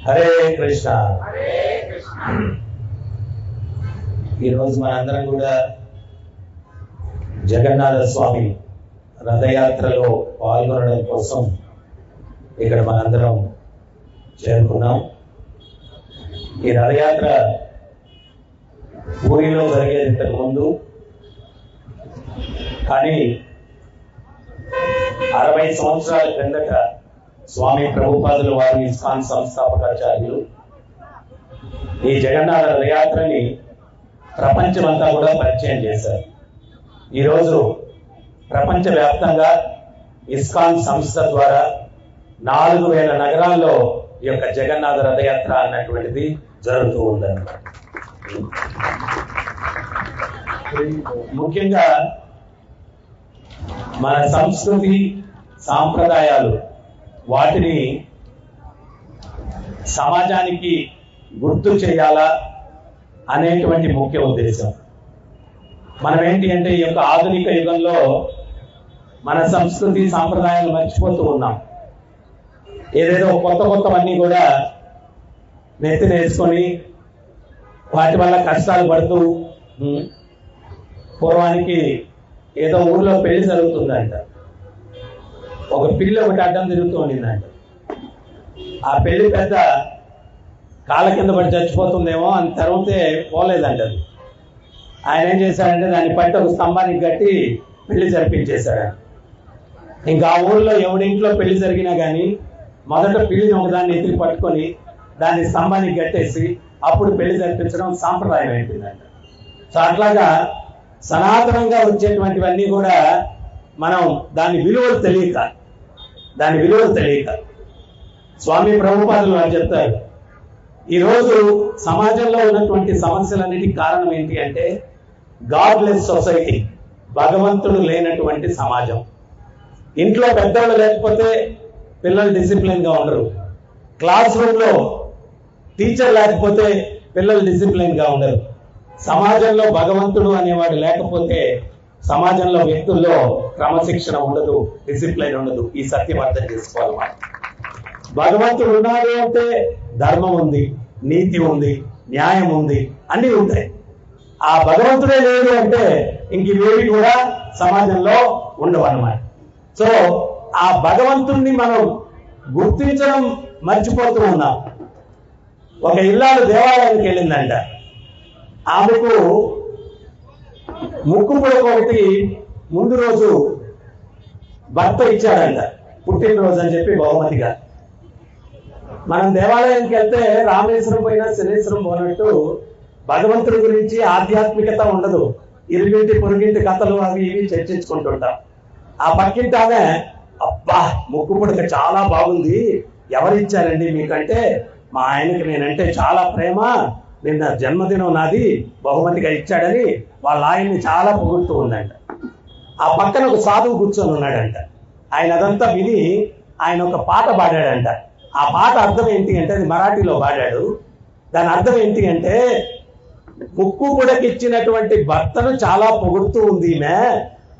హరే కృష్ణ. ఈరోజు మనందరం కూడా జగన్నాథ స్వామి రథయాత్రలో పాల్గొనడం కోసం ఇక్కడ మనందరం చేరుకున్నాం. ఈ రథయాత్ర పూరిలో జరిగేది ఇంతకు ముందు, కానీ 60 సంవత్సరాల క్రిందట స్వామి ప్రభుపాదులు వారి ఇస్కాన్ సంస్థాపకాచార్యులు ఈ జగన్నాథ రథయాత్రని ప్రపంచమంతా కూడా పరిచయం చేశారు. ఈరోజు ప్రపంచవ్యాప్తంగా ఇస్కాన్ సంస్థ ద్వారా 4000 నగరాల్లో ఈ యొక్క జగన్నాథ రథయాత్ర అన్నటువంటిది జరుగుతూ ఉందన్నమాట. ముఖ్యంగా మన సంస్కృతి సాంప్రదాయాలు వాటిని సమాజానికి గుర్తు చేయాలా అనేటువంటి ముఖ్య ఉద్దేశం. మనం ఏంటి అంటే ఈ యొక్క ఆధునిక యుగంలో మన సంస్కృతి సాంప్రదాయాలు మర్చిపోతూ ఉన్నాం. ఏదేదో కొత్తవన్నీ కూడా నెత్తినేసుకొని వాటి వల్ల కష్టాలు పడుతూ, పూర్వానికి ఏదో ఊర్లో పెళ్లి జరుగుతుందంట, ఒక పిల్లి ఒకటి అడ్డం తిరుగుతూ ఉండిందంట. ఆ పెళ్లి పెద్ద కాళ్ళ కింద పడి చచ్చిపోతుందేమో అని తరిగితే పోలేదంట. అది ఆయన ఏం చేశాడంటే దాన్ని పట్టి ఒక స్తంభానికి కట్టి పెళ్లి జరిపించేశాడు. ఇంకా ఆ ఊళ్ళో ఎవడింట్లో పెళ్లి జరిగినా కానీ మొదట పిల్లిని ఒకదాన్ని ఎత్తి పట్టుకొని దాన్ని స్తంభానికి కట్టేసి అప్పుడు పెళ్లి జరిపించడం సాంప్రదాయం అయిపోయిందంట. సో అట్లాగా సనాతనంగా వచ్చేటువంటివన్నీ కూడా మనం దాని విలువలు తెలియక స్వామి ప్రభుపాదులు వారు చెప్తారు, ఈరోజు సమాజంలో ఉన్నటువంటి సమస్యలన్నిటికీ కారణం ఏంటి అంటే గాడ్లెస్ సొసైటీ, భగవంతుడు లేనటువంటి సమాజం. ఇంట్లో పెద్దవాళ్ళు లేకపోతే పిల్లలు డిసిప్లిన్గా ఉండరు, క్లాస్ రూమ్లో టీచర్ లేకపోతే పిల్లలు డిసిప్లిన్గా ఉండరు, సమాజంలో భగవంతుడు అనేవాడు లేకపోతే సమాజంలో వ్యక్తుల్లో క్రమశిక్షణ ఉండదు, డిసిప్లిన్ ఉండదు. ఈ సత్యం అర్థం చేసుకోవాలి. భగవంతుడు ఉన్నాడు అంటే ధర్మం ఉంది, నీతి ఉంది, న్యాయం ఉంది, అన్నీ ఉంటాయి. ఆ భగవంతుడే లేడు అంటే ఇంక ఇవేవి కూడా సమాజంలో ఉండవు అన్నమాట. సో ఆ భగవంతుణ్ణి మనం గుర్తించడం మర్చిపోతూ ఉన్నాం. ఒక ఇల్లాలు దేవాలయానికి వెళ్ళిందంట. ఆమెకు ముక్కు పుడక ఒకటి ముందు రోజు భర్త ఇచ్చాడంట, పుట్టినరోజు అని చెప్పి బహుమతిగా. మనం దేవాలయానికి వెళ్తే రామేశ్వరం పోయినా శనేశ్వరం పోయినట్టు భగవంతుడి గురించి ఆధ్యాత్మికత ఉండదు. ఇరుగింటి పొరుగింటి కథలు అవి ఇవి చర్చించుకుంటుంటాం. ఆ పక్కింటి ఆమె, అబ్బా ముక్కు పుడక చాలా బాగుంది, ఎవరిచ్చారండి మీకంటే మా ఆయనకి నేనంటే చాలా ప్రేమ, నిన్న జన్మదినం నాది బహుమతిగా ఇచ్చాడని వాళ్ళ ఆయన్ని చాలా పొగుడుతూ ఉందంట. ఆ పక్కన ఒక సాధువు కూర్చొని ఉన్నాడంట. ఆయన అదంతా విని ఆయన ఒక పాట పాడాడంట. ఆ పాట అర్థం ఏంటి అంటే, అది మరాఠీలో పాడాడు. దాని అర్థం ఏంటి అంటే, ముక్కు పుడకిచ్చినటువంటి భర్తను చాలా పొగుడుతూ ఉంది ఈమె,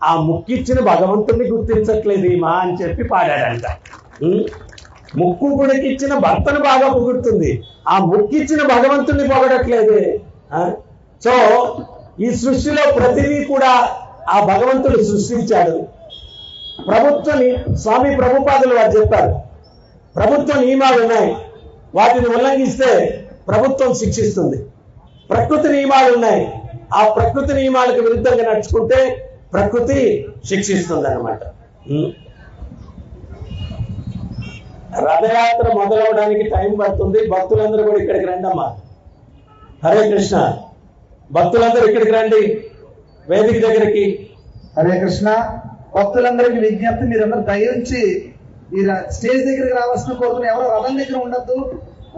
ఆ ముక్కిచ్చిన భగవంతుడిని గుర్తించట్లేదు ఈమా అని చెప్పి పాడాడంట. ముక్కు పుడకిచ్చిన భర్తను బాగా పొగుడుతుంది, ఆ ముక్కిచ్చిన భగవంతుడిని పొగడట్లేదే. సో ఈ సృష్టిలో ప్రతిదీ కూడా ఆ భగవంతుడు సృష్టించాడు. స్వామి ప్రభుపాదులు వారు చెప్పారు, ప్రభుత్వ నియమాలు ఉన్నాయి, వాటిని ఉల్లంఘిస్తే ప్రభుత్వం శిక్షిస్తుంది. ప్రకృతి నియమాలు ఉన్నాయి, ఆ ప్రకృతి నియమాలకు విరుద్ధంగా నడుచుకుంటే ప్రకృతి శిక్షిస్తుంది అన్నమాట. రథయాత్ర మొదలవడానికి టైం పడుతుంది. భక్తులందరూ కూడా ఇక్కడికి రండి అమ్మా. హరే కృష్ణ. భక్తులందరూ ఇక్కడికి రండి, వేదిక దగ్గరికి. హరే కృష్ణ. భక్తులందరికీ విజ్ఞప్తి, మీరందరూ దయించి ఈ స్టేజ్ దగ్గరికి రావాల్సిన కోరుతున్న ఎవరో రథం దగ్గర ఉండద్దు.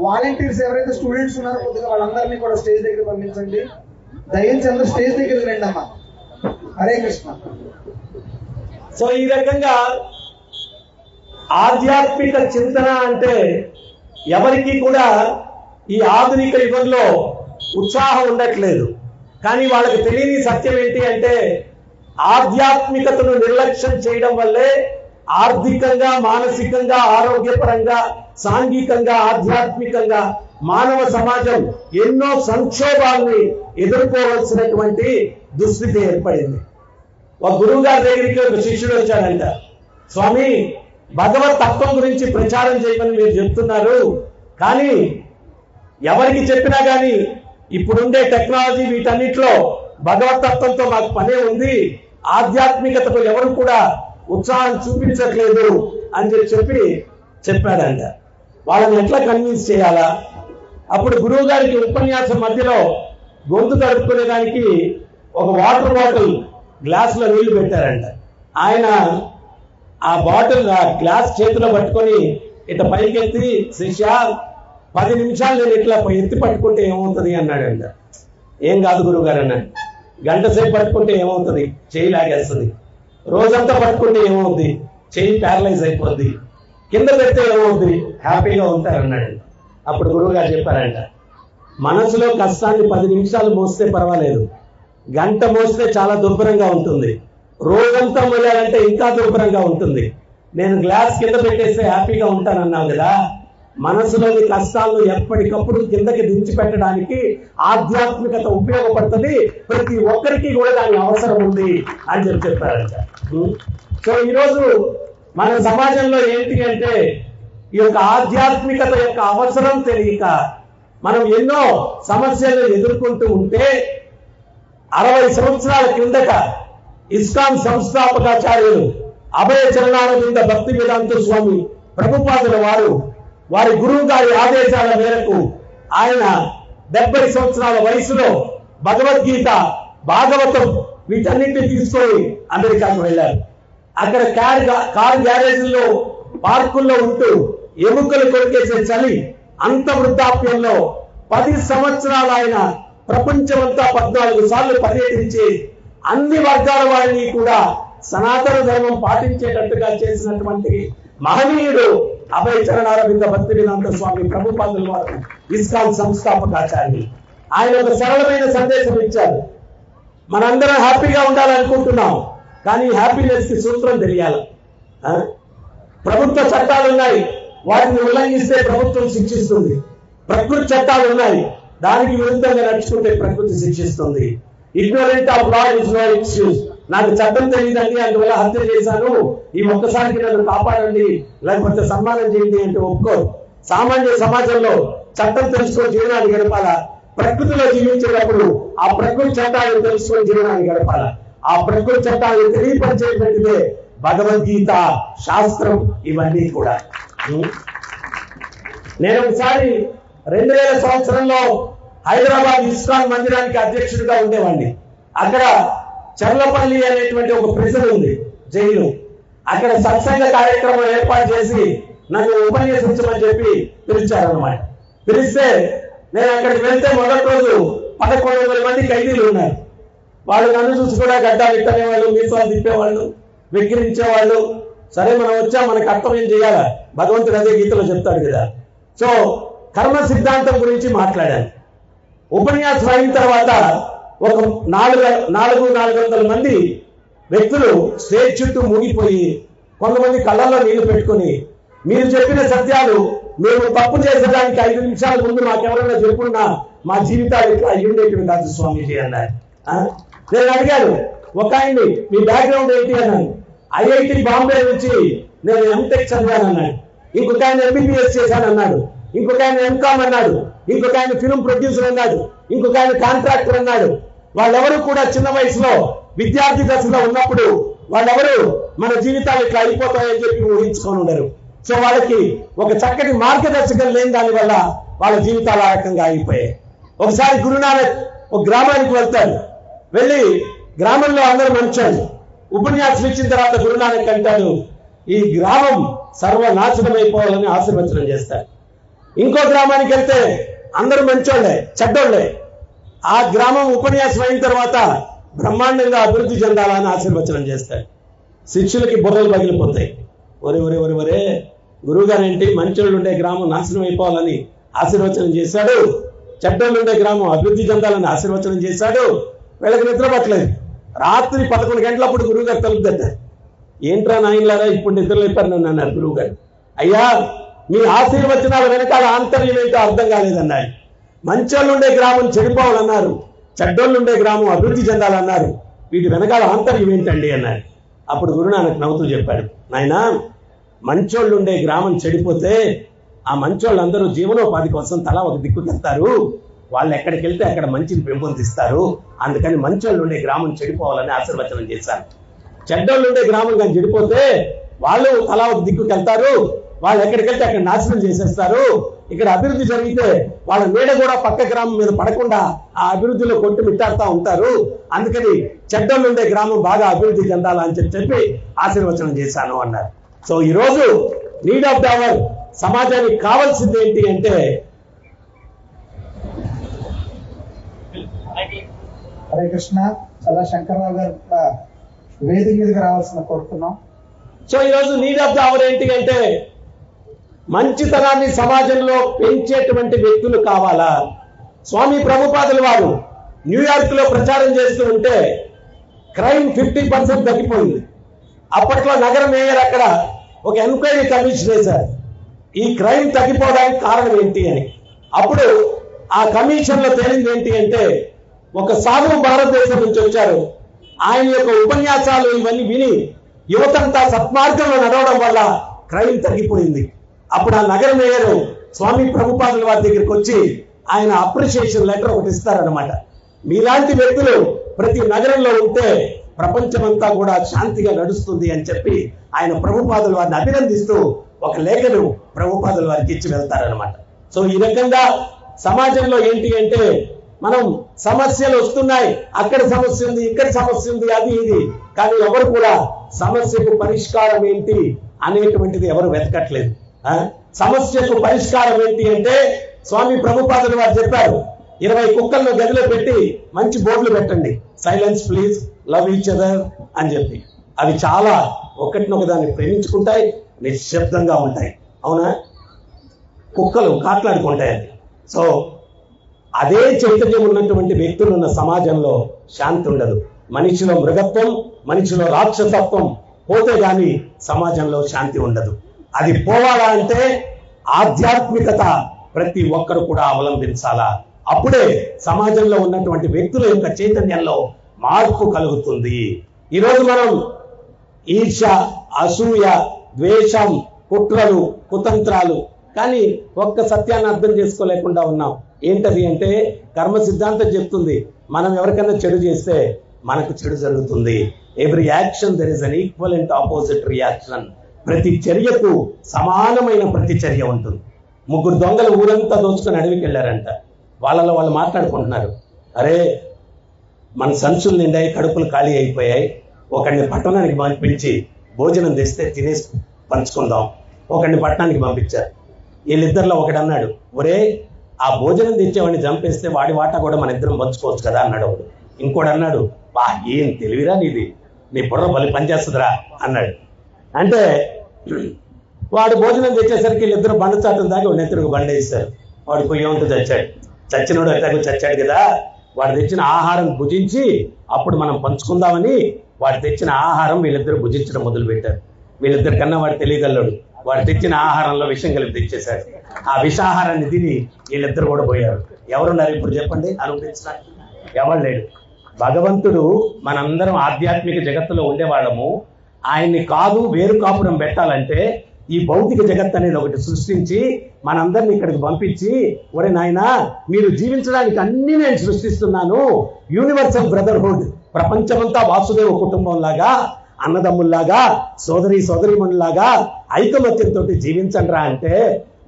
వాలంటీర్స్ ఎవరైతే స్టూడెంట్స్ ఉన్నారో కొద్దిగా వాళ్ళందరినీ కూడా స్టేజ్ దగ్గర పంపించండి. దయించి అందరూ స్టేజ్ దగ్గరికి రండి అమ్మా. హరే కృష్ణ. సో ఈ రకంగా ఆధ్యాత్మిక చింతన అంటే ఎవరికి కూడా ఈ ఆధునిక యుగంలో ఉత్సాహం ఉండట్లేదు. కానీ వాళ్ళకి తెలియని సత్యం ఏంటి అంటే ఆధ్యాత్మికతను నిర్లక్ష్యం చేయడం వల్లే ఆర్థికంగా, మానసికంగా, ఆరోగ్యపరంగా, సాంఘికంగా, ఆధ్యాత్మికంగా మానవ సమాజం ఎన్నో సంక్షోభాల్ని ఎదుర్కోవాల్సినటువంటి దుస్థితి ఏర్పడింది. ఒక గురువు గారి దగ్గరికి ఒక శిష్యుడు వచ్చాడంట. స్వామి, భగవత్ తత్వం గురించి ప్రచారం చేయమని మీరు చెప్తున్నారు, కానీ ఎవరికి చెప్పినా కానీ ఇప్పుడుండే టెక్నాలజీ వీటన్నిటిలో భగవత్ తత్వంతో మాకు పనే ఉంది, ఆధ్యాత్మికతకు ఎవరు కూడా ఉత్సాహం చూపించట్లేదు అని చెప్పాడంట. వాళ్ళని ఎట్లా కన్విన్స్ చేయాలా? అప్పుడు గురువు గారికి ఉపన్యాసం మధ్యలో గొంతు తడుపుకునేదానికి ఒక వాటర్ బాటిల్ గ్లాసులో నీళ్లు పెట్టారంట. ఆయన ఆ బాటిల్, ఆ గ్లాస్ చేతిలో పట్టుకొని ఇట్లా పైకెత్తి, శిష్య 10 నిమిషాలు నేను ఇట్లా ఎత్తి పట్టుకుంటే ఏమవుతుంది అన్నాడంట. ఏం కాదు గురువు గారు అన్నాడు. గంట సేపు పట్టుకుంటే ఏమవుతుంది? చేయి లాగేస్తుంది. రోజంతా పట్టుకుంటే ఏమవుద్ది? చేయి ప్యారలైజ్ అయిపోద్ది. కింద పెడితే ఏమవుద్ది? హ్యాపీగా ఉంటారన్నాడు. అప్పుడు గురువు గారు చెప్పారంట, మనసులో కష్టాన్ని 10 నిమిషాలు మోస్తే పర్వాలేదు, గంట మోస్తే చాలా దుర్భరంగా ఉంటుంది, రోజంతా మోయాలంటే ఇంకా దుర్భరంగా ఉంటుంది. నేను గ్లాస్ కింద పెట్టేస్తే హ్యాపీగా ఉంటానన్నావు కదా, మనసులోని కష్టాలను ఎప్పటికప్పుడు కిందకి దించి పెట్టడానికి ఆధ్యాత్మికత ఉపయోగపడుతుంది, ప్రతి ఒక్కరికి కూడా దాని అవసరం ఉంది అని చెప్పారంట. సో ఈరోజు మన సమాజంలో ఏంటి అంటే, ఈ యొక్క ఆధ్యాత్మికత యొక్క అవసరం తెలియక మనం ఎన్నో సమస్యలను ఎదుర్కొంటూ ఉంటే, 60 సంవత్సరాల కిందట ఇస్కాన్ సంస్థాపకాచార్యులు అభయ చరణారవింద భక్తి వేదాంత స్వామి ప్రభుపాదుల వారి గురువు గారి ఆదేశాల మేరకు ఆయన 70 సంవత్సరాల వయసులో భగవద్గీత, భాగవతం వీటన్నింటినీ తీసుకొని అమెరికాకు వెళ్ళారు. అక్కడ కారు గ్యారేజీల్లో, పార్కుల్లో ఉంటూ ఎముకలు కొరికేసే చలి, అంత వృద్ధాప్యంలో 10 సంవత్సరాలు ఆయన ప్రపంచమంతా 14 సార్లు పర్యటించి అన్ని వర్గాల వారిని కూడా సనాతన ధర్మం పాటించేటట్టుగా చేసినటువంటి మహనీయుడు అభయ చరణారవింద భక్తి వేదాంత స్వామి ప్రభుపాదుల వారు, ఇస్కాన్ సంస్థాపకాచార్యులు. ఆయన ఒక సరళమైన సందేశం ఇచ్చారు. మనందరం హ్యాపీగా ఉండాలనుకుంటున్నాం, కానీ హ్యాపీనెస్ కి సూత్రం తెలియాలి. ప్రభుత్వ చట్టాలు ఉన్నాయి, వాటిని ఉల్లంఘిస్తే ప్రభుత్వం శిక్షిస్తుంది. ప్రకృతి చట్టాలు ఉన్నాయి, దానికి విరుద్ధంగా నడుచుకుంటే ప్రకృతి శిక్షిస్తుంది. Ignorant of law is no excuse. నాకు చట్టం తెలియదండి, అందువల్ల హత్య చేశాను, ఈ ఒక్కసారికి నన్ను కాపాడండి, లేకపోతే సన్మానం చేయండి అంటే ఒప్పుకోరు. సామాన్య సమాజంలో చట్టం తెలుసుకొని జీవనాన్ని గడపాలా, ప్రకృతిలో జీవించేటప్పుడు ఆ ప్రకృతి చట్టాలను తెలుసుకొని జీవనాన్ని గడపాలా. ఆ ప్రకృతి చట్టాలను తెలియపరిచేటువంటిదే భగవద్గీత, శాస్త్రం, ఇవన్నీ కూడా. నేను ఒకసారి 2000 సంవత్సరంలో హైదరాబాద్ ఇస్కాన్ మందిరానికి అధ్యక్షుడిగా ఉండేవాడిని. అక్కడ చర్లపల్లి అనేటువంటి ఒక ప్రిజన్ ఉంది, జైలు. అక్కడ సత్సంగ కార్యక్రమం ఏర్పాటు చేసి నన్ను ఉపన్యసించమని చెప్పి పిలిచారన్నమాట. పిలిస్తే నేను అక్కడికి వెళ్తే మొదటి రోజు 1100 మంది ఖైదీలు ఉన్నారు. వాళ్ళు నన్ను చూసి కూడా గడ్డాలు ఇట్టనేవాళ్ళు, మీసాలు తిప్పేవాళ్ళు, వెక్కిరించేవాళ్ళు. సరే మనం వచ్చా, మన కర్తవ్యం చేయాలా, భగవంతుడు అదే గీతలో చెప్తాడు కదా. సో కర్మ సిద్ధాంతం గురించి మాట్లాడాను. ఉపన్యాసం అయిన తర్వాత ఒక 400 మంది వ్యక్తులు స్టేజ్ చుట్టూ ముగిపోయి, కొంతమంది కళ్ళల్లో నీళ్లు పెట్టుకొని, మీరు చెప్పిన సత్యాలు మేము తప్పు చేసేదానికి 5 నిమిషాల ముందు మాకెవరైనా చెప్పున్నా మా జీవితాలు ఇట్లా అయ్యుండేటివి కాదు స్వామీజీ అన్నారు. నేను అడిగాను ఒక ఆయన్ని, మీ బ్యాక్గ్రౌండ్ ఏంటి అన్నాను. ఐఐటి బాంబే నుంచి నేను ఎంటెక్ చదివాను అన్నాడు. ఇంకొక ఆయన ఎంబీబీఎస్ చేశాను అన్నాడు. ఇంకొక ఆయన ఎంకామ్ అన్నాడు. ఇంకొక ఆయన ఫిల్మ్ ప్రొడ్యూసర్ అన్నాడు. ఇంకొక ఆయన కాంట్రాక్టర్ అన్నాడు. వాళ్ళెవరు కూడా చిన్న వయసులో విద్యార్థి దశలో ఉన్నప్పుడు వాళ్ళెవరు మన జీవితాలు ఇట్లా అయిపోతాయని చెప్పి ఊహించుకొని ఉండరు. సో వాళ్ళకి ఒక చక్కటి మార్గదర్శకం లేని దాని వల్ల వాళ్ళ జీవితాలు ఆ రకంగా అయిపోయాయి. ఒకసారి గురునానక్ ఒక గ్రామానికి వెళ్తాడు. వెళ్ళి గ్రామంలో అందరూ మంచోళ్ళు. ఉపన్యాసం ఇచ్చిన తర్వాత గురునానక్ అంటాడు, ఈ గ్రామం సర్వనాశనం అయిపోవాలని ఆశీర్వచనం చేస్తాడు. ఇంకో గ్రామానికి వెళ్తే అందరూ మంచోళ్లే, చెడ్డోళ్లే. ఆ గ్రామం ఉపన్యాసం అయిన తర్వాత బ్రహ్మాండంగా అభివృద్ధి చెందాలని ఆశీర్వచనం చేస్తాడు. శిష్యులకి బుర్రలు పగిలిపోతాయి. ఒరే గురువు గారు ఏంటి, మంచోళ్ళు ఉండే గ్రామం నాశనం అయిపోవాలని ఆశీర్వచనం చేశాడు, చెడ్డోళ్ళు ఉండే గ్రామం అభివృద్ధి చెందాలని ఆశీర్వచనం చేశాడు. వీళ్ళకి నిద్ర పట్టలేదు. రాత్రి 11 గంటలప్పుడు గురువు గారు తలుపు తట్టారు. ఏంట్రా నాయనలారా ఇప్పుడు నిద్ర లేపారు నన్ను అన్నారు గురువు గారు. అయ్యా మీ ఆశీర్వచనాల వెనకాల ఆంతర్యం ఏంటో అర్థం కాలేదన్నారు. మంచోళ్ళు ఉండే గ్రామం చెడిపోవాలన్నారు, చెడ్డోళ్ళు ఉండే గ్రామం అభివృద్ధి చెందాలన్నారు. వీటి వెనకాల ఆంతర్యం ఏంటండి అన్నారు. అప్పుడు గురునానక్ నవ్వుతూ చెప్పాడు, నాయనా మంచోళ్ళు ఉండే గ్రామం చెడిపోతే ఆ మంచోళ్ళందరూ జీవనోపాధి కోసం తలా ఒక దిక్కుకెళ్తారు, వాళ్ళు ఎక్కడికి వెళ్తే అక్కడ మంచిని పెంపొందిస్తారు. అందుకని మంచోళ్ళు ఉండే గ్రామం చెడిపోవాలని ఆశీర్వచనం చేశారు. చెడ్డోళ్ళు ఉండే గ్రామం కానీ చెడిపోతే వాళ్ళు తలా ఒక దిక్కుకెళ్తారు, వాళ్ళు ఎక్కడికి వెళ్తే అక్కడ నాశనం చేసేస్తారు. ఇక్కడ అభివృద్ధి జరిగితే వాళ్ళ నీడ కూడా పక్క గ్రామం మీద పడకుండా ఆ అభివృద్ధిలో కొట్టు మిట్టాడుతూ ఉంటారు. అందుకని చెడ్డోళ్ళు ఉండే గ్రామం బాగా అభివృద్ధి చెందాలని చెప్పి ఆశీర్వచనం చేశాను అన్నారు. సో ఈరోజు నీడ్ ఆఫ్ ద అవర్ సమాజానికి కావాల్సింది ఏంటి అంటే హరే కృష్ణ. చల్లా శంకర్రావు గారు వేదిక మీదకి రావాల్సిన కోరుతున్నాం. సో ఈరోజు నీడ్ ఆఫ్ ద అవర్ ఏంటి అంటే మంచితనాన్ని సమాజంలో పెంచేటువంటి వ్యక్తులు కావాలా. స్వామి ప్రభుపాదుల వారు న్యూయార్క్ లో ప్రచారం చేస్తూ ఉంటే క్రైమ్ 50% తగ్గిపోయింది. అప్పట్లో నగర మేయర్ అక్కడ ఒక ఎంక్వైరీ కమిషన్ వేశారు, ఈ క్రైమ్ తగ్గిపోవడానికి కారణం ఏంటి అని. అప్పుడు ఆ కమిషన్ లో తేలింది ఏంటి అంటే ఒక సాధువు భారతదేశం నుంచి వచ్చారు, ఆయన యొక్క ఉపన్యాసాలు ఇవన్నీ విని యువతంతా సత్మార్గంలో నడవడం వల్ల క్రైమ్ తగ్గిపోయింది. అప్పుడు ఆ నగర మేయర్ స్వామి ప్రభుపాదుల వారి దగ్గరికి వచ్చి ఆయన అప్రిషియేషన్ లెటర్ ఒకటి ఇస్తారనమాట. మీలాంటి వ్యక్తులు ప్రతి నగరంలో ఉంటే ప్రపంచమంతా కూడా శాంతిగా నడుస్తుంది అని చెప్పి ఆయన ప్రభుపాదుల వారిని అభినందిస్తూ ఒక లేఖను ప్రభుపాదుల వారికి ఇచ్చి వెళ్తారనమాట. సో ఈ రకంగా సమాజంలో ఏంటి అంటే మనం సమస్యలు వస్తున్నాయి, అక్కడ సమస్య ఉంది, ఇక్కడ సమస్య ఉంది, అది ఇది, కానీ ఎవరు కూడా సమస్యకు పరిష్కారం ఏంటి అనేటువంటిది ఎవరు వెతకట్లేదు. సమస్యకు పరిష్కారం ఏంటి అంటే స్వామి ప్రభుపాదుల వారు చెప్పారు, 20 కుక్కలను గదిలో పెట్టి మంచి బోర్డులు పెట్టండి, silence please, love each other అని చెప్పి. అవి చాలా ఒకటినొకదాన్ని ప్రేమించుకుంటాయి, నిశ్శబ్దంగా ఉంటాయి. అవునా? కుక్కలు కాట్లాడుకుంటాయి. సో అదే చైతన్యం ఉన్నటువంటి వ్యక్తులు ఉన్న సమాజంలో శాంతి ఉండదు. మనిషిలో మృగత్వం, మనిషిలో రాక్షసత్వం పోతే గాని సమాజంలో శాంతి ఉండదు. అది పోవాలా అంటే ఆధ్యాత్మికత ప్రతి ఒక్కరు కూడా అవలంబించాలా. అప్పుడే సమాజంలో ఉన్నటువంటి వ్యక్తుల యొక్క చైతన్యంలో మార్పు కలుగుతుంది. ఈరోజు మనం ఈర్ష్య, అసూయ, ద్వేషం, కుట్రలు, కుతంత్రాలు, కానీ ఒక్క సత్యాన్ని అర్థం చేసుకోలేకుండా ఉన్నాం. ఏంటది అంటే కర్మ సిద్ధాంతం చెప్తుంది, మనం ఎవరికైనా చెడు చేస్తే మనకు చెడు జరుగుతుంది. Every action there is an equivalent opposite reaction. ప్రతి చర్యకు సమానమైన ప్రతిచర్య ఉంటుంది. 3 దొంగలు ఊరంతా దోచుకొని అడవికి వెళ్ళారంట. వాళ్ళలో వాళ్ళు మాట్లాడుకుంటున్నారు, అరే మన సంచులు నిండాయి, కడుపులు ఖాళీ అయిపోయాయి, ఒకడిని పట్టణానికి పంపించి భోజనం తెస్తే తినేసి పంచుకుందాం. ఒకడిని పట్టణానికి పంపించారు. వీళ్ళిద్దరిలో ఒకడు అన్నాడు, ఒరే ఆ భోజనం తెచ్చేవాడిని చంపేస్తే వాడి వాటా కూడా మన ఇద్దరం పంచుకోవచ్చు కదా అన్నాడు ఒకడు. ఇంకోడు అన్నాడు, బా ఏం తెలివిరా నీది, నీ బుర్ర బలి పనిచేస్తుందిరా అన్నాడు. అంటే వాడు భోజనం తెచ్చేసరికి వీళ్ళిద్దరు బండ చాటున దాకా వాడిని ఎత్తుకు బండ వేస్తారు. వాడు పొయ్యి ఉంటూ చచ్చాడు. చచ్చినోడు ఎట్లాగో చచ్చాడు కదా, వాడు తెచ్చిన ఆహారం భుజించి అప్పుడు మనం పంచుకుందామని వాడు తెచ్చిన ఆహారం వీళ్ళిద్దరు భుజించడం మొదలు పెట్టారు. వీళ్ళిద్దరి కన్నా వాడు తెలియగలడు. వాడు తెచ్చిన ఆహారంలో విషం కలిపి తెచ్చేశాడు. ఆ విషాహారాన్ని తిని వీళ్ళిద్దరు కూడా పోయారు. ఎవరున్నారు ఇప్పుడు చెప్పండి అనుభవించడానికి? ఎవరు లేడు. భగవంతుడు మనందరం ఆధ్యాత్మిక జగత్తులో ఉండేవాళ్ళము. ఆయన్ని కాదు వేరు కాపురం పెట్టాలంటే ఈ భౌతిక జగత్ అనేది ఒకటి సృష్టించి మనందరిని ఇక్కడికి పంపించి, ఒరే నాయనా మీరు జీవించడానికి అన్ని నేను సృష్టిస్తున్నాను, యూనివర్సల్ బ్రదర్హుడ్, ప్రపంచమంతా వాసుదేవ కుటుంబం లాగా, అన్నదమ్ముల్లాగా, సోదరీమణులాగా ఐకమత్యంతో జీవించండిరా అంటే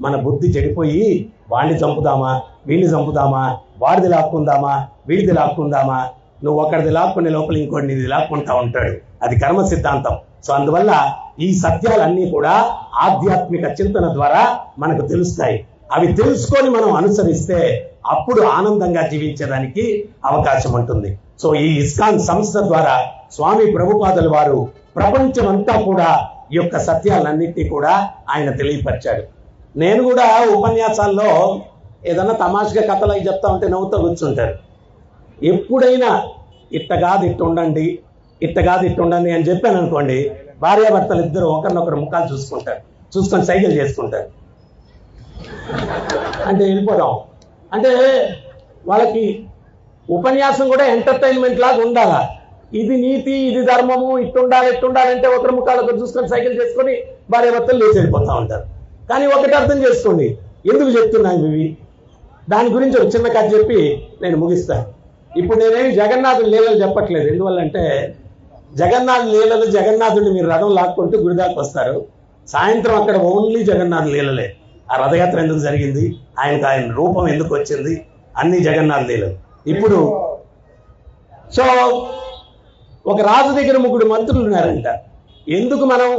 మన బుద్ధి చెడిపోయి వాడిని చంపుదామా, వీడిని చంపుదామా, వాడిది లాక్కుందామా, వీడిది లాక్కుందామా, నువ్వు ఒకరిది లాక్కునే లోపల ఇంకోటి నీది లాక్కుంటా ఉంటాడు. అది కర్మ సిద్ధాంతం. సో అందువల్ల ఈ సత్యాలన్నీ కూడా ఆధ్యాత్మిక చింతన ద్వారా మనకు తెలుస్తాయి. అవి తెలుసుకొని మనం అనుసరిస్తే అప్పుడు ఆనందంగా జీవించడానికి అవకాశం ఉంటుంది. సో ఈ ఇస్కాన్ సంస్థ ద్వారా స్వామి ప్రభుపాదుల వారు ప్రపంచమంతా కూడా ఈ యొక్క సత్యాలన్నింటినీ కూడా ఆయన తెలియపరిచాడు. నేను కూడా ఉపన్యాసాల్లో ఏదన్నా తమాషగా కథలు అవి చెప్తా ఉంటే నవ్వుతూ కూర్చుంటారు. ఎప్పుడైనా ఇట్ట కాదు ఇట్ట ఉండండి, ఇట్ట కాదు ఇట్ట ఉండండి అని చెప్పాను అనుకోండి, భార్యాభర్తలు ఇద్దరు ఒకరినొకరు ముఖాలు చూసుకుంటారు, చూసుకొని సైకిల్ చేసుకుంటారు, అంటే వెళ్ళిపోదాం. అంటే వాళ్ళకి ఉపన్యాసం కూడా ఎంటర్టైన్మెంట్ లాగా ఉండాలా. ఇది నీతి, ఇది ధర్మము, ఇట్టుండాలంటే ఒకరి ముఖాలకు చూసుకొని సైకిల్ చేసుకొని భార్యాభర్తలు లేచి వెళ్ళిపోతూ ఉంటారు. కానీ ఒకటి అర్థం చేసుకోండి, ఎందుకు చెప్తున్నాను ఇవి, దాని గురించి ఒక చిన్న కథ చెప్పి నేను ముగిస్తాను. ఇప్పుడు నేనేమి జగన్నాథుడి లీలలు చెప్పట్లేదు, ఎందువల్లంటే జగన్నాథుడిని మీరు రథం లాక్కుంటూ గుడిదాకా వస్తారు, సాయంత్రం అక్కడ ఓన్లీ జగన్నాథ లీలలే. ఆ రథయాత్ర ఎందుకు జరిగింది, ఆయన రూపం ఎందుకు వచ్చింది, అన్ని జగన్నాథ లీలలు. ఇప్పుడు సో ఒక రాజు దగ్గర 3 మంత్రులు ఉన్నారంట. ఎందుకు మనం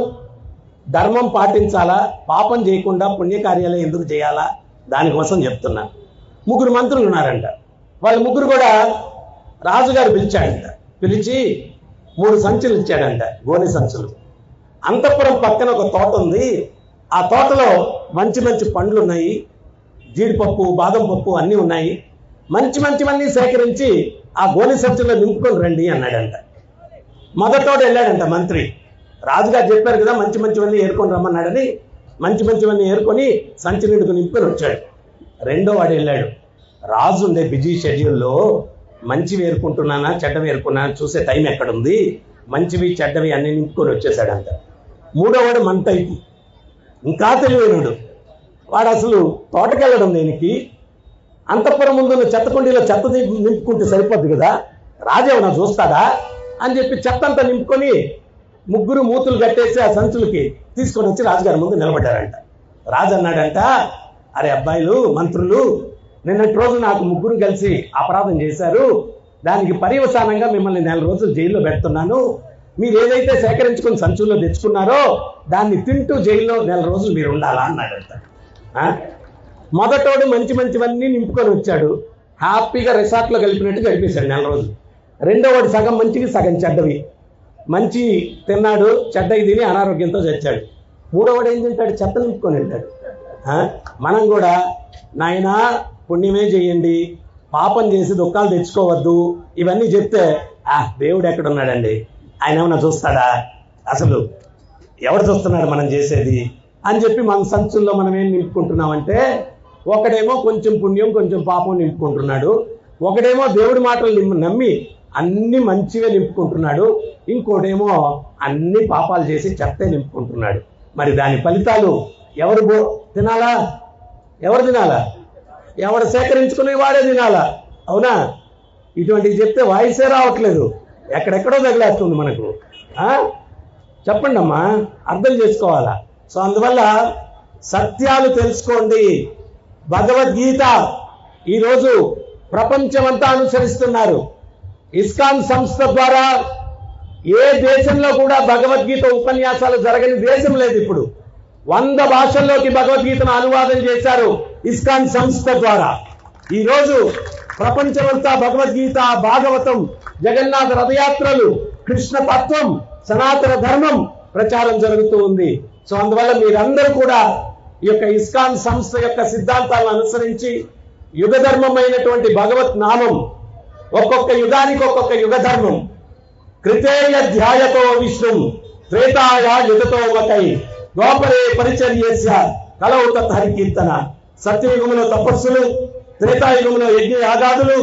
ధర్మం పాటించాలా, పాపం చేయకుండా పుణ్యకార్యాలు ఎందుకు చేయాలా, దానికోసం చెప్తున్నా. 3 మంత్రులు ఉన్నారంట. వాళ్ళ 3 కూడా రాజుగారు పిలిచాడంట. పిలిచి 3 సంచులు ఇచ్చాడంట, గోనె సంచులు. అంతఃపురం పక్కన ఒక తోట ఉంది, ఆ తోటలో మంచి మంచి పండ్లు ఉన్నాయి, జీడిపప్పు, బాదం పప్పు అన్నీ ఉన్నాయి. మంచివన్నీ సేకరించి ఆ గోనె సంచుల్లో నింపుకొని రండి అన్నాడంట. మొదటోడు వెళ్ళాడంట మంత్రి. రాజుగారు చెప్పారు కదా మంచివన్నీ ఏరుకొని రమ్మన్నాడని, మంచివన్నీ ఏరుకొని సంచి నిండుకు నింపుకొని వచ్చాడు. రెండో వాడు వెళ్ళాడు. రాజు ఉండే బిజీ షెడ్యూల్లో మంచివి ఏరుకుంటున్నానా చెడ్డవి ఏరుకున్నానా చూసే టైం ఎక్కడుంది, మంచివి చెడ్డవి అన్ని నింపుకొని వచ్చేసాడంట. మూడోవాడు మన టైపు, ఇంకా తెలివైనడు. వాడు అసలు తోటకెళ్ళడం దేనికి, అంతఃపురం ముందున్న చెత్తకుండీలో చెత్త నింపుకుంటే సరిపోద్ది కదా, రాజేమన్నా చూస్తాడా అని చెప్పి చెత్త అంతా నింపుకొని 3 మూతులు కట్టేసి ఆ సంచులకి తీసుకొని వచ్చి రాజుగారి ముందు నిలబడ్డారంట. రాజు అన్నాడంట, అరే అబ్బాయిలు, మంత్రులు, నిన్నటి రోజు నాకు 3 కలిసి అపరాధం చేశారు, దానికి పర్యవసానంగా మిమ్మల్ని 4 రోజులు జైల్లో పెడుతున్నాను. మీరు ఏదైతే సేకరించుకొని సంచుల్లో తెచ్చుకున్నారో దాన్ని తింటూ జైల్లో 4 రోజులు మీరు ఉండాలా అన్నాడంట. మొదటోడు మంచివన్నీ నింపుకొని వచ్చాడు, హ్యాపీగా రిసార్ట్లో కలిపినట్టు గడిపేశాడు 4 రోజులు. రెండోవాడు సగం మంచివి సగం చెడ్డవి, మంచి తిన్నాడు, చెడ్డవి తిని అనారోగ్యంతో చచ్చాడు. మూడోవాడు ఏం తింటాడు, చెత్త నింపుకొని వెళ్తాడు. మనం కూడా నాయనా పుణ్యమే చేయండి, పాపం చేసి దుఃఖాలు తెచ్చుకోవద్దు ఇవన్నీ చెప్తే దేవుడు ఎక్కడున్నాడండి, ఆయన ఏమన్నా చూస్తాడా, అసలు ఎవరు చూస్తున్నాడు మనం చేసేది అని చెప్పి మన సంచుల్లో మనం ఏం నింపుకుంటున్నామంటే, ఒకడేమో కొంచెం పుణ్యం కొంచెం పాపం నింపుకుంటున్నాడు, ఒకడేమో దేవుడి మాటలు నమ్మి అన్ని మంచివే నింపుకుంటున్నాడు, ఇంకోటేమో అన్ని పాపాలు చేసి చెత్తే నింపుకుంటున్నాడు. మరి దాని ఫలితాలు ఎవరు తినాలా, ఎవరు సేకరించుకునే వాడే తినాలా, అవునా? ఇటువంటివి చెప్తే వాయిసే రావట్లేదు, ఎక్కడెక్కడో తగిలేస్తుంది మనకు. చెప్పండి అమ్మా, అర్థం చేసుకోవాలా. సో అందువల్ల సత్యాలు తెలుసుకోండి. భగవద్గీత ఈరోజు ప్రపంచమంతా అనుసరిస్తున్నారు. ఇస్కాన్ సంస్థ ద్వారా ఏ దేశంలో కూడా భగవద్గీత ఉపన్యాసాలు జరగని దేశం లేదు. ఇప్పుడు 100 భాషల్లోకి భగవద్గీతను అనువాదం చేశారు ఇస్కాన్ సంస్థ ద్వారా. ఈరోజు ప్రపంచమంతా భగవద్గీత, భాగవతం, జగన్నాథ రథయాత్రలు, కృష్ణ తత్వం, సనాతన ధర్మం ప్రచారం జరుగుతూ ఉంది. సో అందువల్ల మీరందరూ కూడా ఈ యొక్క ఇస్కాన్ సంస్థ యొక్క సిద్ధాంతాలను అనుసరించి యుగ ధర్మమైనటువంటి భగవత్ నామం, ఒక్కొక్క యుగానికి ఒక్కొక్క యుగ ధర్మం. కృతేయ ధ్యాయతో విష్ణుం త్రేతాయ యుగతో వకై ద్వాపరే పరిచర్యస్య కలౌ తత్ హరికీర్తన. సత్యయుగంలో తపస్సులు, త్రేతాయుగంలో యజ్ఞ యాగాదులు,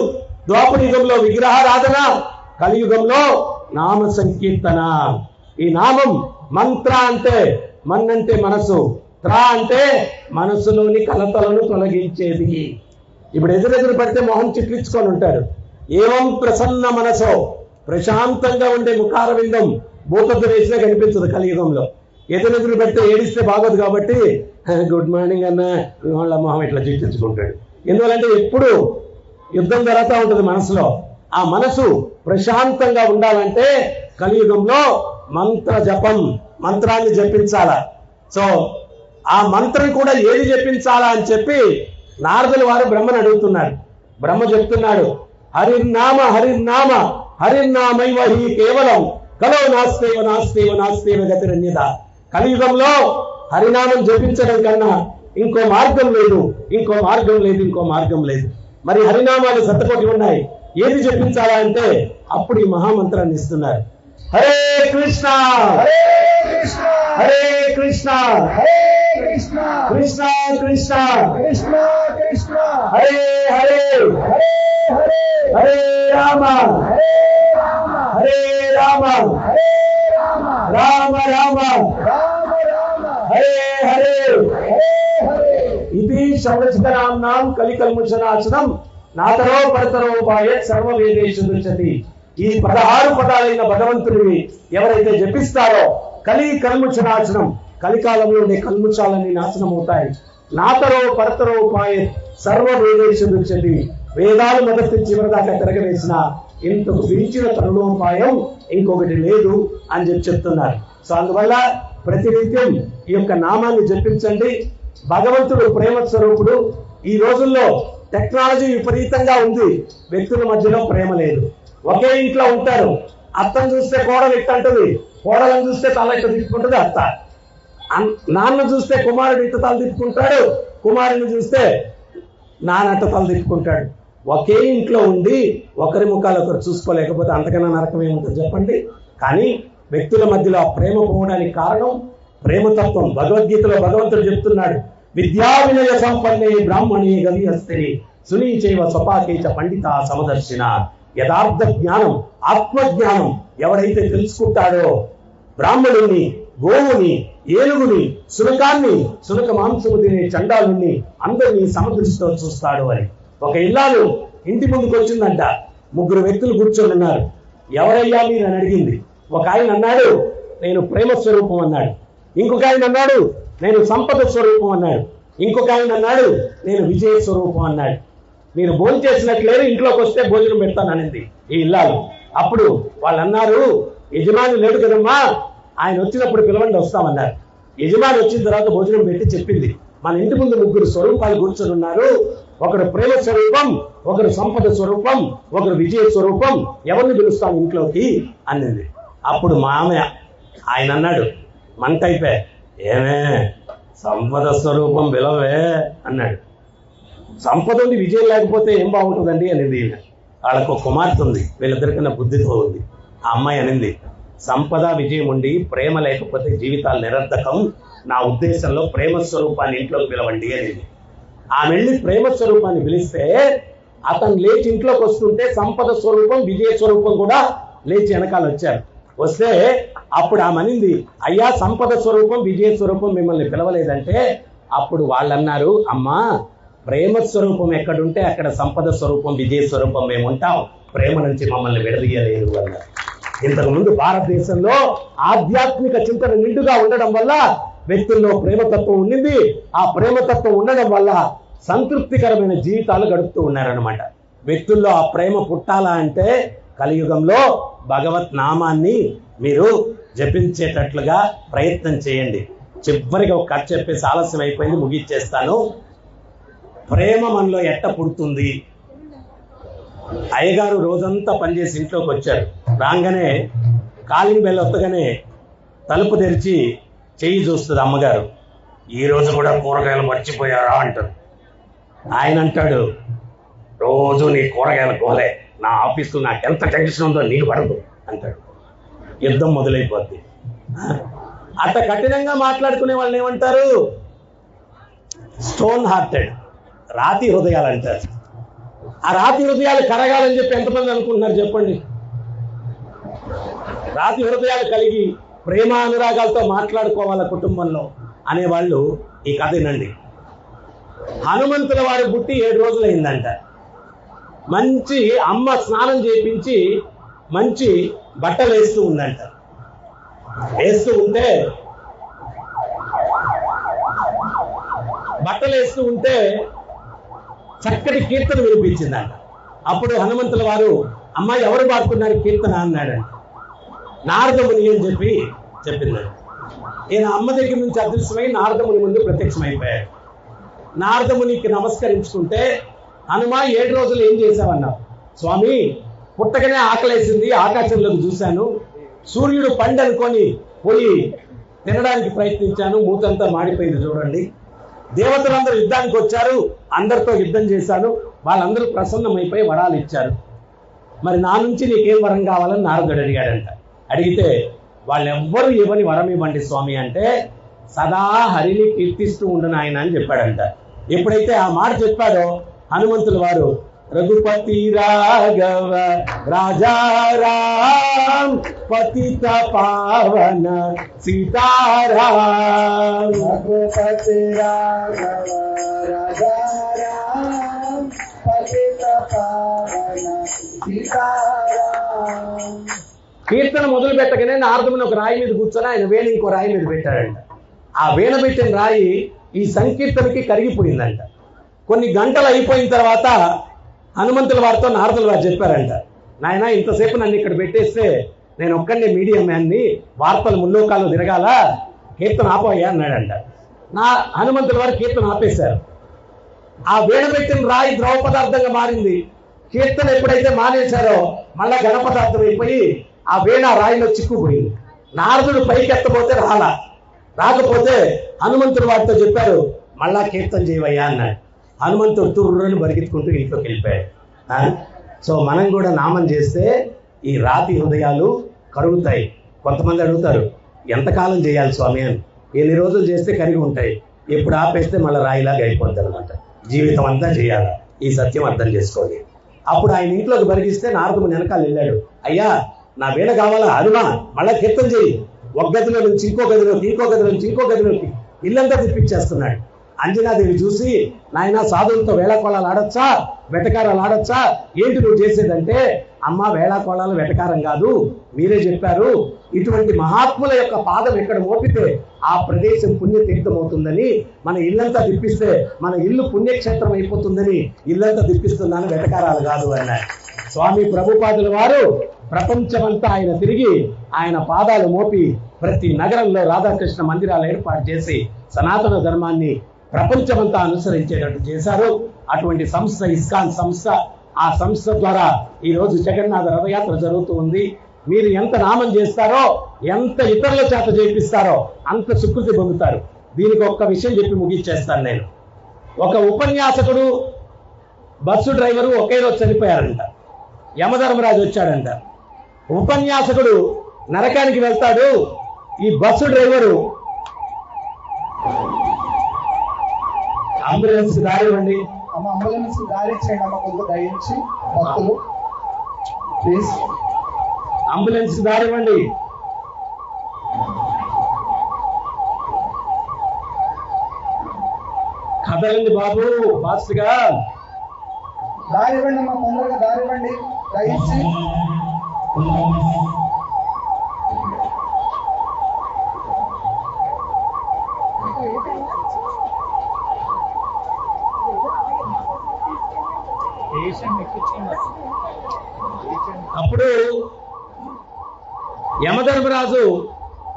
ద్వాపర యుగంలో విగ్రహారాధన, కలియుగంలో నామ సంకీర్తన. ఈ నామం మంత్ర అంటే మన్ అంటే మనసు, త్రా అంటే మనసులోని కలతలను తొలగించేది. ఇప్పుడు ఎదురెదురు పడితే మొహం చిట్లించుకొని ఉంటారు. ఏవం ప్రసన్న మనసో, ప్రశాంతంగా ఉండే ముఖార విందం భూతద్దు వేసినా కనిపించదు కలియుగంలో. ఎదురెదురు పెడితే ఏడిస్తే బాగోదు కాబట్టి గుడ్ మార్నింగ్ అన్న వాళ్ళ మొహం ఇట్లా చిట్లించుకుంటాడు. ఎందువల్లంటే ఎప్పుడు యుద్ధం జరుగుతూ ఉంటుంది మనసులో. ఆ మనసు ప్రశాంతంగా ఉండాలంటే కలియుగంలో మంత్ర జపం, మంత్రాన్ని జపించాలా. సో ఆ మంత్రం కూడా ఏది జపించాలా అని చెప్పి నారదుల వారు బ్రహ్మను అడుగుతున్నారు. బ్రహ్మ చెప్తున్నాడు, హరిర్నామ హరిర్నామ హరిర్నామైవ హి కేవలం కలో నాస్తేవ నాస్తేవ నాస్తేవ గతిరన్యత. కలియుగంలో హరినామం జపించడం కన్నా ఇంకో మార్గం లేదు, ఇంకో మార్గం లేదు, ఇంకో మార్గం లేదు. మరి హరినామాలు 100 కోటి ఉన్నాయి, ఏది జపించాలా అంటే అప్పుడు ఈ మహామంత్రాన్ని ఇస్తున్నారు. హరే కృష్ణ హరే కృష్ణ కృష్ణ కృష్ణ హరే హరే హరే రామ హరే రామ రామ రామ హరే హరే ఇది సంవత్సరాం కలికల్ముచనాశనం నాతరో పరతరో ఉపాయత్ సర్వవేదేషు దృశ్యతి. ఈ 16 పదాలైన భగవంతుడిని ఎవరైతే జపిస్తారో కలి కల్ముచనాశనం, కలికాలంలో ఉండే కల్ముచాలన్నీ నాశనం అవుతాయి. నాతరో పరతరో ఉపాయత్ సర్వవేదేషు దృశ్యతి. వేదాలు మొదటి చివరి దాకా తిరగవేసిన ఇంతకు మించిన తరుణోపాయం ఇంకొకటి లేదు అని చెప్తున్నారు. సో అందువల్ల ప్రతినిత్యం ఈ యొక్క నామాన్ని జపించండి. భగవంతుడు ప్రేమ స్వరూపుడు. ఈ రోజుల్లో టెక్నాలజీ విపరీతంగా ఉంది, వ్యక్తుల మధ్యలో ప్రేమ లేదు. ఒకే ఇంట్లో ఉంటారు, అత్తను చూస్తే కోడలు ఇట్ట అంటది, కోడలను చూస్తే తల ఇట్ట తిప్పుకుంటుంది అత్త, నాన్న చూస్తే కుమారుడు ఇట్ట తల తిప్పుకుంటాడు, కుమారుని చూస్తే నాన్నట్ట తల తిప్పుకుంటాడు. ఒకే ఇంట్లో ఉండి ఒకరి ముఖాలు ఒకరు చూసుకోలేకపోతే అంతకన్నా నరకం ఏముంటుంది చెప్పండి. కానీ వ్యక్తుల మధ్యలో ఆ ప్రేమ పోవడానికి కారణం ప్రేమతత్వం. భగవద్గీతలో భగవంతుడు చెప్తున్నాడు, విద్యా వినయ సంపన్నే బ్రాహ్మణే గవిహస్తిని సునీచైవ స్వపాకేచ పండిత సమదర్శిన. యథార్థ జ్ఞానం, ఆత్మజ్ఞానం ఎవడైతే తెలుసుకుంటాడో బ్రాహ్మణుణ్ణి, గోవుని, ఏనుగుని, శునకాన్ని, శునక మాంసము తినే చండాలుణ్ణి అందరినీ సమదృష్టితో చూస్తాడు అని. ఒక ఇల్లాలు ఇంటి ముందుకు వచ్చిందంట, 3 వ్యక్తులు కూర్చొని ఉన్నారు. ఎవరయ్యా మీరు అని అడిగింది. ఒక ఆయన అన్నాడు నేను ప్రేమ స్వరూపం అన్నాడు. ఇంకొక ఆయన అన్నాడు నేను సంపద స్వరూపం అన్నాడు. ఇంకొక ఆయన అన్నాడు నేను విజయ స్వరూపం అన్నాడు. మీరు భోజనం చేసినట్లేరు, ఇంట్లోకి వస్తే భోజనం పెడతాననింది ఈ ఇల్లాలు. అప్పుడు వాళ్ళు అన్నారు యజమాని లేడు కదమ్మా, ఆయన వచ్చినప్పుడు పిలవండి వస్తామన్నారు. యజమాని వచ్చిన తర్వాత భోజనం పెట్టి చెప్పింది, మన ఇంటి ముందు 3 స్వరూపాలు కూర్చొని ఉన్నారు, ఒకరు ప్రేమ స్వరూపం, ఒకరు సంపద స్వరూపం, ఒకరు విజయ స్వరూపం, ఎవరిని పిలుస్తాం ఇంట్లోకి అన్నది. అప్పుడు మా ఆమె ఆయన అన్నాడు మంటైపే, ఏమే సంపద స్వరూపం పిలవే అన్నాడు. సంపద ఉండి విజయం లేకపోతే ఏం బాగుంటుందండి అనేది. వాళ్ళకు కుమార్తె ఉంది, వీళ్ళిద్దరికన్నా బుద్ధితో ఉంది. ఆ అమ్మాయి అనింది సంపద విజయం ఉండి ప్రేమ లేకపోతే జీవితాలు నిరర్థకం, నా ఉద్దేశంలో ప్రేమ స్వరూపాన్ని ఇంట్లోకి పిలవండి అనేది. ఆమె వెళ్ళి ప్రేమ స్వరూపాన్ని పిలిస్తే అతను లేచి ఇంట్లోకి వస్తుంటే సంపద స్వరూపం, విజయ స్వరూపం కూడా లేచి వెనకాల వచ్చారు. వస్తే అప్పుడు ఆమె అనింది, అయ్యా సంపద స్వరూపం, విజయ స్వరూపం మిమ్మల్ని పిలవలేదంటే అప్పుడు వాళ్ళు అన్నారు, అమ్మా ప్రేమ స్వరూపం ఎక్కడుంటే అక్కడ సంపద స్వరూపం, విజయ స్వరూపం మేము ఉంటాం, ప్రేమ నుంచి మమ్మల్ని విడదీయలేదు అన్నారు. ఇంతకుముందు భారతదేశంలో ఆధ్యాత్మిక చింతన నిండుగా ఉండడం వల్ల వ్యక్తుల్లో ప్రేమతత్వం ఉండింది. ఆ ప్రేమతత్వం ఉండడం వల్ల సంతృప్తికరమైన జీవితాలు గడుపుతూ ఉన్నారన్నమాట. వ్యక్తుల్లో ఆ ప్రేమ పుట్టాలా అంటే కలియుగంలో భగవత్ నామాన్ని మీరు జపించేటట్లుగా ప్రయత్నం చేయండి. చివరికి ఒక కథ చెప్పేసి ఆలస్యం అయిపోయింది, ముగిచ్చేస్తాను. ప్రేమ మనలో ఎట్ట పుడుతుంది? అయ్యగారు రోజంతా పనిచేసి ఇంట్లోకి వచ్చారు. రాగానే కాలింగ్ బెల్ వస్తగానే తలుపు తెరిచి చెయ్యి చూస్తుంది అమ్మగారు. ఈరోజు కూడా కూరగాయలు మర్చిపోయారా అంటారు. ఆయన అంటాడు, రోజు నీ కూరగాయల గోలే, నా ఆఫీస్లో నాకు ఎంత టెన్షన్ ఉందో నీకు పడదు అంటాడు. యుద్ధం మొదలైపోద్ది. అట్ట కఠినంగా మాట్లాడుకునే వాళ్ళని ఏమంటారు? స్టోన్ హార్టెడ్, రాతి హృదయాలు అంటారు. ఆ రాతి హృదయాలు కరగాలని చెప్పి ఎంతమంది అనుకుంటున్నారు చెప్పండి? రాతి హృదయాలు కలిగి ప్రేమ అనురాగాలతో మాట్లాడుకోవాల కుటుంబంలో అనేవాళ్ళు ఈ కథ వినండి. హనుమంతుల వారి పుట్టి 7 రోజులైందంట. మంచి అమ్మ స్నానం చేయించి మంచి బట్టలు వేస్తూ ఉందంట. బట్టలు వేస్తూ ఉంటే చక్కటి కీర్తన వినిపించిందంట. అప్పుడు హనుమంతుల వారు, అమ్మాయి ఎవరు పాడుతున్నారు కీర్తన అన్నాడంట. నారదముని అని చెప్పిందంట. ఈయన అమ్మ దగ్గర నుంచి అదృశ్యమై నారదముని ముందు ప్రత్యక్షమైపోయాడు. నారదమునికి నమస్కరించుకుంటే, హనుమ 7 రోజులు ఏం చేశావన్నావు? స్వామి, పుట్టకనే ఆకలేసింది, ఆకాశంలోకి చూశాను, సూర్యుడు పండు అనుకొని పోయి తినడానికి ప్రయత్నించాను, మూతంతా మాడిపోయింది చూడండి. దేవతలందరూ యుద్ధానికి వచ్చారు, అందరితో యుద్ధం చేశాను, వాళ్ళందరూ ప్రసన్నమైపోయి వరాలు ఇచ్చారు. మరి నా నుంచి నీకేం వరం కావాలని నారదుడు అడిగాడంట. అడిగితే వాళ్ళెవ్వరూ ఇవ్వని వరం ఇవ్వండి స్వామి అంటే, సదా హరిని కీర్తిస్తూ ఉండను ఆయన అని చెప్పాడంట. ఎప్పుడైతే ఆ మాట చెప్పాడో హనుమంతుల వారు రఘుపతి రాఘవ రాజారాం పతిత పావన సీతారాం, రఘుపతి రాఘవ రాజారాం పతిత పావన సీతారాం. కీర్తన మొదలు పెట్టగానే నారదుని ఒక రాయి మీద కూర్చొని ఆయన వేణు ఇంకో రాయి మీద పెట్టాడంట. ఆ వేణ పెట్టిన రాయి ఈ సంకీర్తనకి కరిగిపోయిందంట. కొన్ని గంటలు అయిపోయిన తర్వాత హనుమంతుల వారితో నారదుల వారు చెప్పారంట, నాయన ఇంతసేపు నన్ను ఇక్కడ పెట్టేస్తే నేను ఒక్కడే మీడియం మ్యాన్ని, వార్తలు ముల్లోకాలు తిరగాల, కీర్తన ఆపోయా అన్నాడంట. హనుమంతుల వారు కీర్తన ఆపేశారు. ఆ వేణ పెట్టిన రాయి ద్రవ పదార్థంగా మారింది. కీర్తన ఎప్పుడైతే మానేశారో మళ్ళా ఘన పదార్థం అయిపోయి ఆ వేణ రాయిలో చిక్కుపోయింది. నారదుడు పైకి ఎత్తపోతే రాకపోతే హనుమంతుడు వాటితో చెప్పారు, మళ్ళా కీర్తన చేయవయ్యా అన్నాడు. హనుమంతుడు తుర్రుని బరిగెత్తుకుంటూ ఇంట్లోకి వెళ్ళిపోయాడు. సో మనం కూడా నామం చేస్తే ఈ రాతి హృదయాలు కరుగుతాయి. కొంతమంది అడుగుతారు, ఎంతకాలం చేయాలి స్వామి అని. ఎన్ని రోజులు చేస్తే కరిగి ఉంటాయి, ఎప్పుడు ఆపేస్తే మళ్ళీ రాయిలాగా అయిపోద్ది అనమాట. జీవితం అంతా చేయాలి. ఈ సత్యం అర్థం చేసుకోండి. అప్పుడు ఆయన ఇంట్లోకి బరిగిస్తే నారదుడు వెనకాల వెళ్ళాడు, అయ్యా నా వీణ కావాలా హనుమా, మళ్ళా కీర్తన చేయి. ఒక గదిలో నుంచి ఇంకో గదిలోకి, ఇంకో గదిలో నుంచి ఇంకో గదిలోకి ఇల్లంతా తిప్పించేస్తున్నాడు. అంజనాదేవి చూసి, నాయన సాధువులతో వేళాకోళాలు ఆడొచ్చా, వెటకారాలు ఆడొచ్చా, ఏంటి నువ్వు చేసేదంటే, అమ్మ వేళాకోళాలు వెటకారం కాదు, మీరే చెప్పారు, ఇటువంటి మహాత్ముల యొక్క పాదం ఎక్కడ మోపితే ఆ ప్రదేశం పుణ్యతీర్థం అవుతుందని, మన ఇల్లంతా తిప్పిస్తే మన ఇల్లు పుణ్యక్షేత్రం అయిపోతుందని ఇల్లంతా తిప్పిస్తున్నాను, వెటకారాలు కాదు అన్నాడు. స్వామి ప్రభుపాదుల వారు ప్రపంచమంతా ఆయన తిరిగి ఆయన పాదాలు మోపి ప్రతి నగరంలో రాధాకృష్ణ మందిరాలు ఏర్పాటు చేసి సనాతన ధర్మాన్ని ప్రపంచమంతా అనుసరించేటట్టు చేశారు. అటువంటి సంస్థ ఇస్కాన్ సంస్థ. ఆ సంస్థ ద్వారా ఈరోజు జగన్నాథ రథయాత్ర జరుగుతూ ఉంది. మీరు ఎంత నామం చేస్తారో, ఎంత ఇతరుల చేత చేపిస్తారో అంత సుకృతి పొందుతారు. దీనికి ఒక్క విషయం చెప్పి ముగించేస్తాను నేను. ఒక ఉపన్యాసకుడు, బస్సు డ్రైవరు ఒకే రోజు చనిపోయారంట. యమధర్మరాజు వచ్చాడంట. ఉపన్యాసకుడు నరకానికి వెళ్తాడు, ఈ బస్సు డ్రైవరు అంబులెన్స్ దారి ఇవ్వండి, అమ్మ అంబులెన్స్ దారి ఇచ్చేయండి అమ్మ, కొంత దయించి భక్తులు ప్లీజ్ అంబులెన్స్ దారి ఇవ్వండి. కదలండి బాబు, ఫాస్ట్ గా దారి ఇవ్వండి అమ్మ, తొందరగా దారి ఇవ్వండి దయించి. అప్పుడు యమధర్మరాజు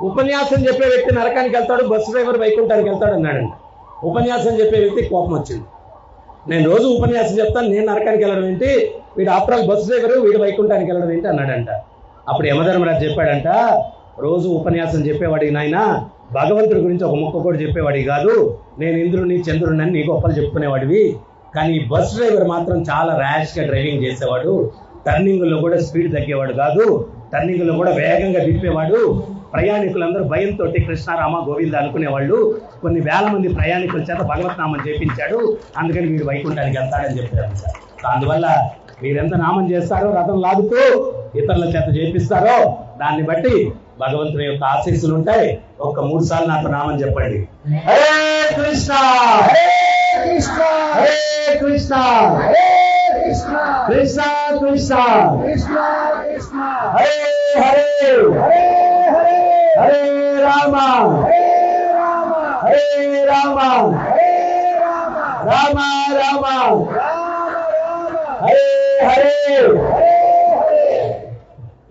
ఉపన్యాసం చెప్పే వ్యక్తి నరకానికి వెళ్తాడు, బస్సు డ్రైవర్ వైకుంఠానికి వెళ్తాడు అన్నాడంట. ఉపన్యాసం చెప్పే వ్యక్తి కోపం వచ్చింది. నేను రోజు ఉపన్యాసం చెప్తాను, నేను నరకానికి వెళ్ళడం ఏంటి, వీడు ఆఫ్టర్ ఆల్ బస్సు డ్రైవరు, వీడు వైకుంఠానికి వెళ్ళడం ఏంటి అన్నాడంట. అప్పుడు యమధర్మరాజు చెప్పాడంట, రోజు ఉపన్యాసం చెప్పేవాడికి నాయన భగవంతుడి గురించి ఒక ముక్క కూడా చెప్పేవాడివి కాదు, నేను ఇంద్రుని చంద్రుని అని నీ గొప్పలు చెప్పుకునేవాడివి, కానీ బస్ డ్రైవర్ మాత్రం చాలా ర్యాష్గా డ్రైవింగ్ చేసేవాడు, టర్నింగ్లో కూడా స్పీడ్ తగ్గేవాడు కాదు, టర్నింగ్లో కూడా వేగంగా దింపేవాడు, ప్రయాణికులందరూ భయంతో కృష్ణారామ గోవింద అనుకునేవాళ్ళు, కొన్ని వేల మంది ప్రయాణికుల చేత భగవత్నామం చేపించాడు, అందుకని వీడు వైకుంఠానికి వెళ్తాడని చెప్పారు. అందువల్ల మీరెంత నామం చేస్తారో, రథం లాగుతూ ఇతరుల చేత చేపిస్తారో దాన్ని బట్టి భగవంతుని యొక్క ఆశీస్సులు ఉంటాయి. ఒక్క 3 సార్లు నాతో నామం చెప్పండి, హరే కృష్ణ హరే కృష్ణ హరే కృష్ణ హరే కృష్ణ కృష్ణ కృష్ణ కృష్ణ కృష్ణ హరే హరే హరే హరే హరే రామ హరే రామ హరే రామ హరే రామ రామ రామ హరే హరే హరే హరే.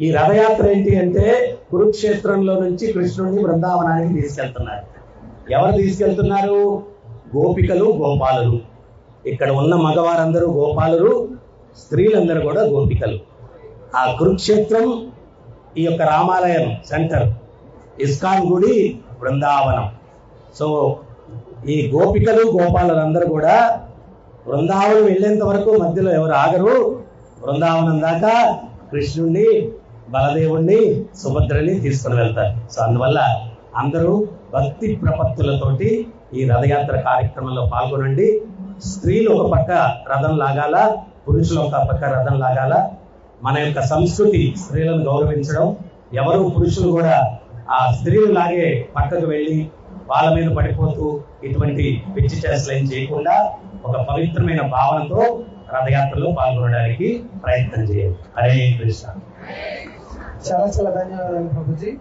ఈ రథయాత్ర ఏంటి అంటే కురుక్షేత్రంలో నుంచి కృష్ణుడిని బృందావనానికి తీసుకెళ్తున్నారు. ఎవరు తీసుకెళ్తున్నారు? గోపికలు, గోపాలులు. ఇక్కడ ఉన్న మగవారందరూ గోపాలులు, స్త్రీలందరూ కూడా గోపికలు. ఆ కురుక్షేత్రం ఈ యొక్క రామాలయం సెంటర్, ఇస్కాన్ గుడి, బృందావనం. సో ఈ గోపికలు, గోపాలులందరూ కూడా బృందావనం వెళ్ళేంత వరకు మధ్యలో ఎవరు ఆగరు. బృందావనం దాకా కృష్ణుడిని బలదేవుణ్ణి సుభద్రని తీసుకుని వెళ్తారు. సో అందువల్ల అందరూ భక్తి ప్రపత్తులతోటి ఈ రథయాత్ర కార్యక్రమంలో పాల్గొనండి. స్త్రీలు ఒక పక్క రథం లాగాల, పురుషులు ఒక పక్క రథం లాగాల. మన యొక్క సంస్కృతి స్త్రీలను గౌరవించడం, ఎవరు పురుషులు కూడా ఆ స్త్రీలు లాగే పక్కకు వెళ్ళి వాళ్ళ మీద పడిపోతూ ఇటువంటి పిచ్చి చేష్టలు ఏం చేయకుండా ఒక పవిత్రమైన భావనతో రథయాత్రలో పాల్గొనడానికి ప్రయత్నం చేయండి. హరే కృష్ణ. చాలా చాలా ధన్యవాదాలు ప్రభుజీ.